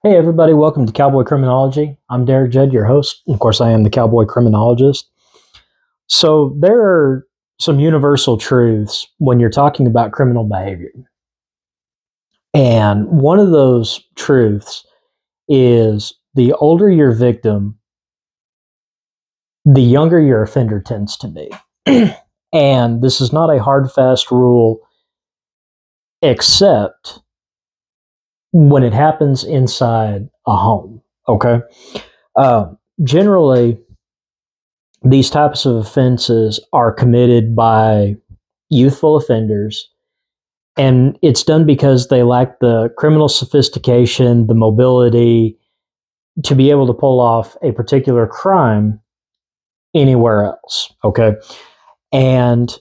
Hey everybody, welcome to Cowboy Criminology. I'm Derek Judd, your host. Of course, I am the Cowboy Criminologist. So there are some universal truths when you're talking about criminal behavior. And one of those truths is the older your victim, the younger your offender tends to be. And this is not a hard, fast rule, except when it happens inside a home, okay? Generally, these types of offenses are committed by youthful offenders, and it's done because they lack the criminal sophistication, the mobility to be able to pull off a particular crime anywhere else, okay? And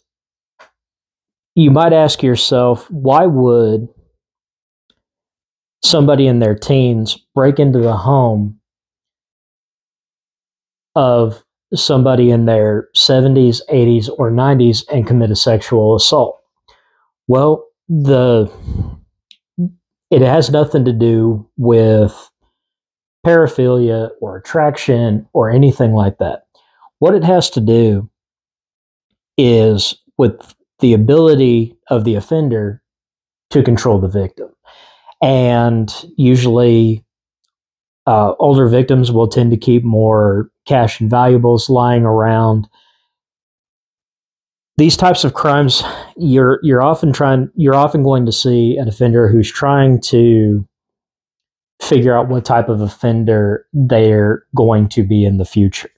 you might ask yourself, why would somebody in their teens break into the home of somebody in their 70s, 80s, or 90s and commit a sexual assault? Well, it has nothing to do with paraphilia or attraction or anything like that. What it has to do is with the ability of the offender to control the victim. And usually older victims will tend to keep more cash and valuables lying around. These types of crimes, you're often going to see an offender who's trying to figure out what type of offender they're going to be in the future.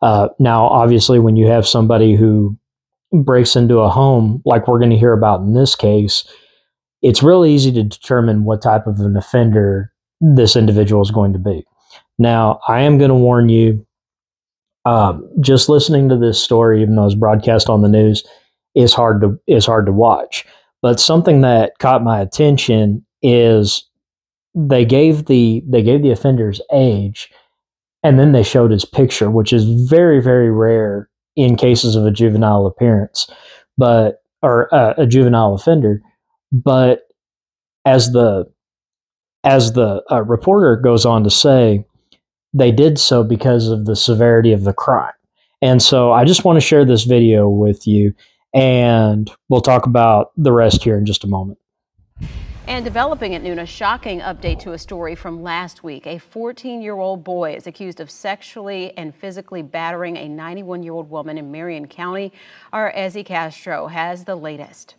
Now, obviously, when you have somebody who breaks into a home, like we're going to hear about in this case, it's real easy to determine what type of an offender this individual is going to be. Now, I am going to warn you, just listening to this story, even though it's broadcast on the news, is hard to watch. But something that caught my attention is they gave the offender's age, and then they showed his picture, which is very, very rare in cases of a juvenile appearance, or a juvenile offender. But as the reporter goes on to say, they did so because of the severity of the crime. And so I just want to share this video with you, and we'll talk about the rest here in just a moment. And developing at noon, a shocking update to a story from last week. A 14-year-old boy is accused of sexually and physically battering a 91-year-old woman in Marion County. Our Ezzy Castro has the latest.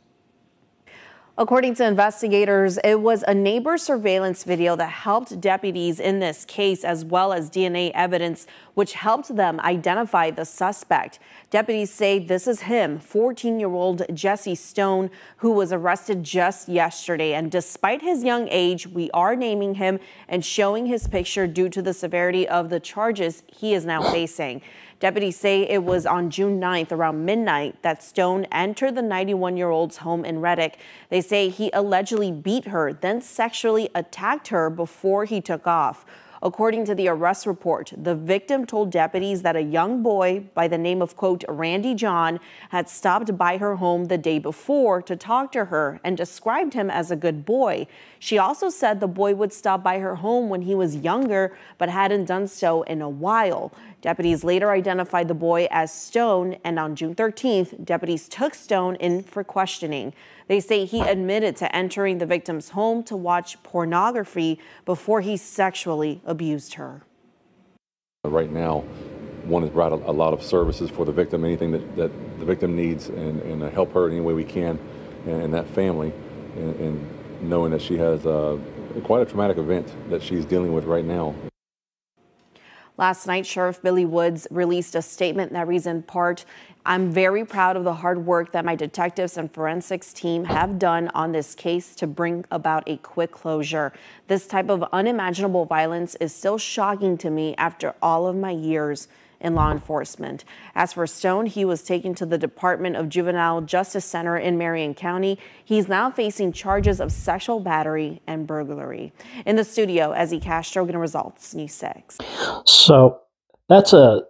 According to investigators, it was a neighbor surveillance video that helped deputies in this case, as well as DNA evidence, which helped them identify the suspect. Deputies say this is him, 14-year-old Jesse Stone, who was arrested just yesterday. And despite his young age, we are naming him and showing his picture due to the severity of the charges he is now facing. Deputies say it was on June 9th around midnight that Stone entered the 91-year-old's home in Reddick. They say he allegedly beat her, then sexually attacked her before he took off. According to the arrest report, the victim told deputies that a young boy by the name of, quote, Randy John had stopped by her home the day before to talk to her and described him as a good boy. She also said the boy would stop by her home when he was younger, but hadn't done so in a while. Deputies later identified the boy as Stone, and on June 13th, deputies took Stone in for questioning. They say he admitted to entering the victim's home to watch pornography before he sexually abused her. Right now, one has brought a lot of services for the victim, anything that the victim needs, and help her any way we can, and that family, and knowing that she has quite a traumatic event that she's dealing with right now. Last night, Sheriff Billy Woods released a statement that reads in part, "I'm very proud of the hard work that my detectives and forensics team have done on this case to bring about a quick closure. This type of unimaginable violence is still shocking to me after all of my years in law enforcement." As for Stone, he was taken to the Department of Juvenile Justice Center in Marion County. He's now facing charges of sexual battery and burglary. In the studio, Ezzy Castro, Gonna Results, News 6. So that's a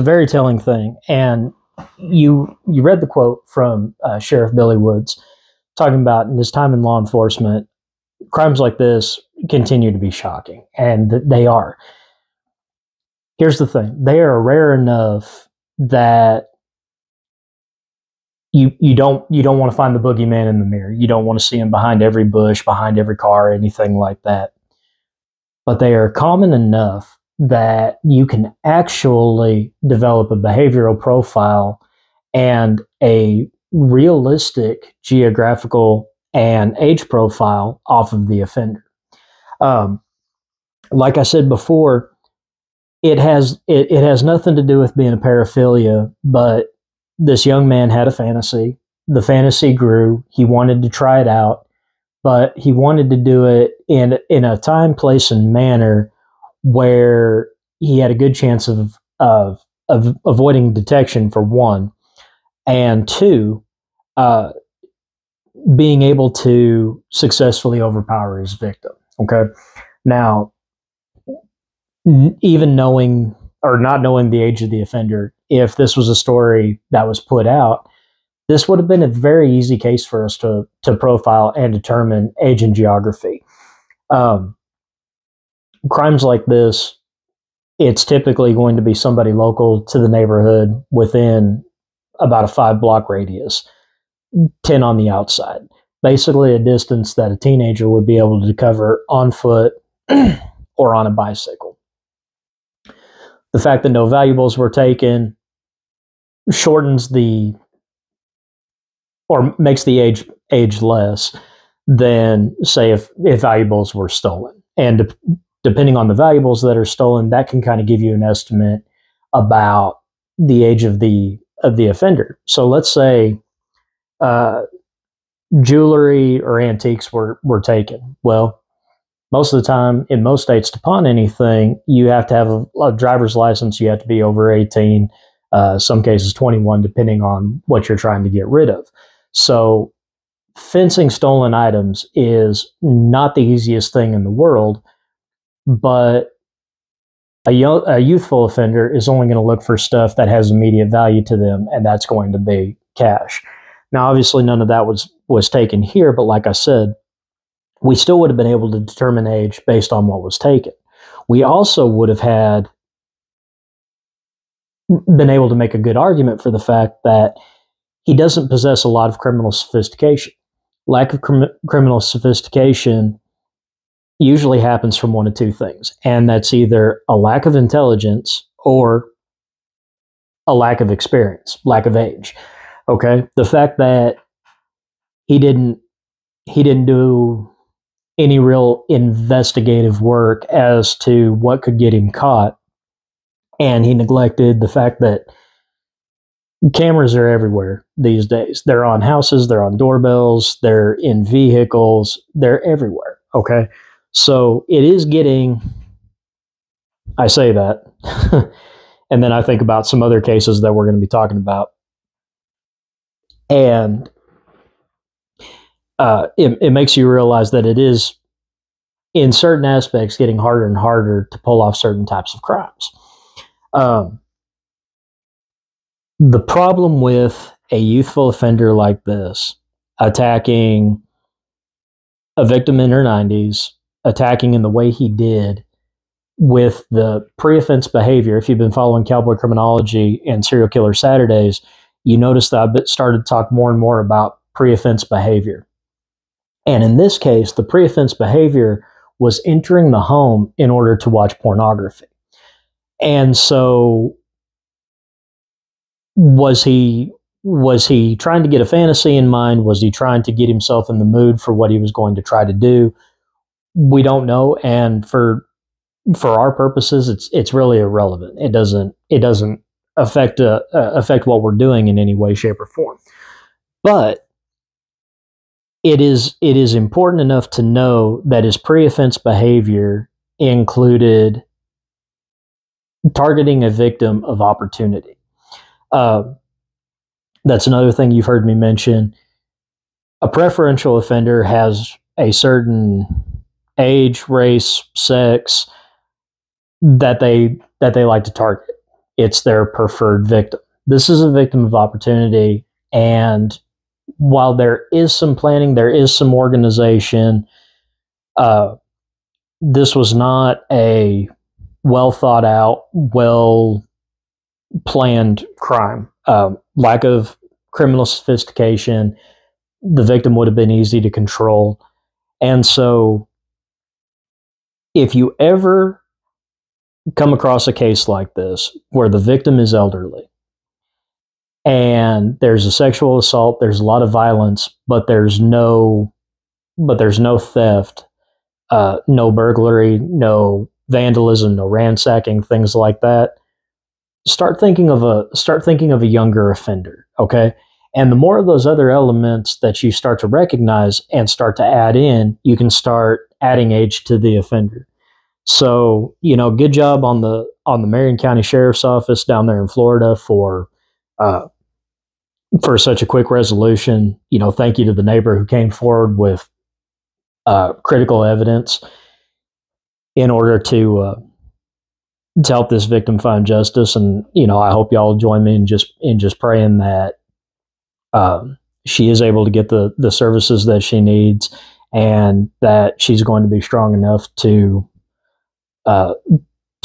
very telling thing. And you read the quote from Sheriff Billy Woods talking about in his time in law enforcement, crimes like this continue to be shocking, and they are. Here's the thing: they are rare enough that you don't want to find the boogeyman in the mirror. You don't want to see him behind every bush, behind every car, anything like that. But they are common enough that you can actually develop a behavioral profile and a realistic geographical and age profile off of the offender. Like I said before, it has nothing to do with being a paraphilia, but this young man had a fantasy. The fantasy grew. He wanted to try it out, but he wanted to do it in a time, place, and manner where he had a good chance of avoiding detection, for one, and two, being able to successfully overpower his victim. Okay, now, even knowing or not knowing the age of the offender, if this was a story that was put out, this would have been a very easy case for us to profile and determine age and geography. Crimes like this, it's typically going to be somebody local to the neighborhood within about a 5-block radius, 10 on the outside. Basically a distance that a teenager would be able to cover on foot or on a bicycle. The fact that no valuables were taken shortens or makes the age less than, say, if valuables were stolen. And depending on the valuables that are stolen, that can kind of give you an estimate about the age of the offender. So let's say jewelry or antiques were taken. Well, most of the time, in most states, to pawn anything, you have to have a driver's license. You have to be over 18, some cases 21, depending on what you're trying to get rid of. So fencing stolen items is not the easiest thing in the world, but a youthful offender is only going to look for stuff that has immediate value to them, and that's going to be cash. Now, obviously, none of that was taken here, but like I said, we still would have been able to determine age based on what was taken. We also would have been able to make a good argument for the fact that he doesn't possess a lot of criminal sophistication. Lack of criminal sophistication usually happens from one of two things, and that's either a lack of intelligence or a lack of experience, lack of age. Okay, the fact that he didn't do any real investigative work as to what could get him caught, and he neglected the fact that cameras are everywhere these days. They're on houses, they're on doorbells, they're in vehicles, they're everywhere. Okay, so it is getting, I say that, and then I think about some other cases that we're going to be talking about, and it makes you realize that it is, in certain aspects, getting harder and harder to pull off certain types of crimes. The problem with a youthful offender like this, attacking a victim in her 90s, attacking in the way he did with the pre-offense behavior, if you've been following Cowboy Criminology and Serial Killer Saturdays, you notice that I've started to talk more and more about pre-offense behavior. And in this case, the pre-offense behavior was entering the home in order to watch pornography. And so was he trying to get a fantasy in mind? Was he trying to get himself in the mood for what he was going to try to do? We don't know. And for our purposes, it's really irrelevant. It doesn't affect what we're doing in any way, shape, or form. But it is important enough to know that his pre-offense behavior included targeting a victim of opportunity. That's another thing you've heard me mention. A preferential offender has a certain age, race, sex that they like to target. It's their preferred victim. This is a victim of opportunity, and while there is some planning, there is some organization, This was not a well thought out, well planned crime. Lack of criminal sophistication. The victim would have been easy to control. And so, if you ever come across a case like this where the victim is elderly and there's a sexual assault, there's a lot of violence, but there's no theft, no burglary, no vandalism, no ransacking, things like that, start thinking of a younger offender, okay? And the more of those other elements that you start to recognize and start to add in, you can start adding age to the offender. So, good job on the Marion County Sheriff's Office down there in Florida for such a quick resolution. Thank you to the neighbor who came forward with critical evidence in order to help this victim find justice. And I hope y'all join me in just praying that she is able to get the services that she needs, and that she's going to be strong enough to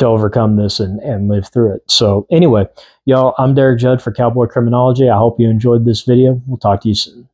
overcome this and live through it. So anyway, y'all, I'm Derek Judd for Cowboy Criminology. I hope you enjoyed this video. We'll talk to you soon.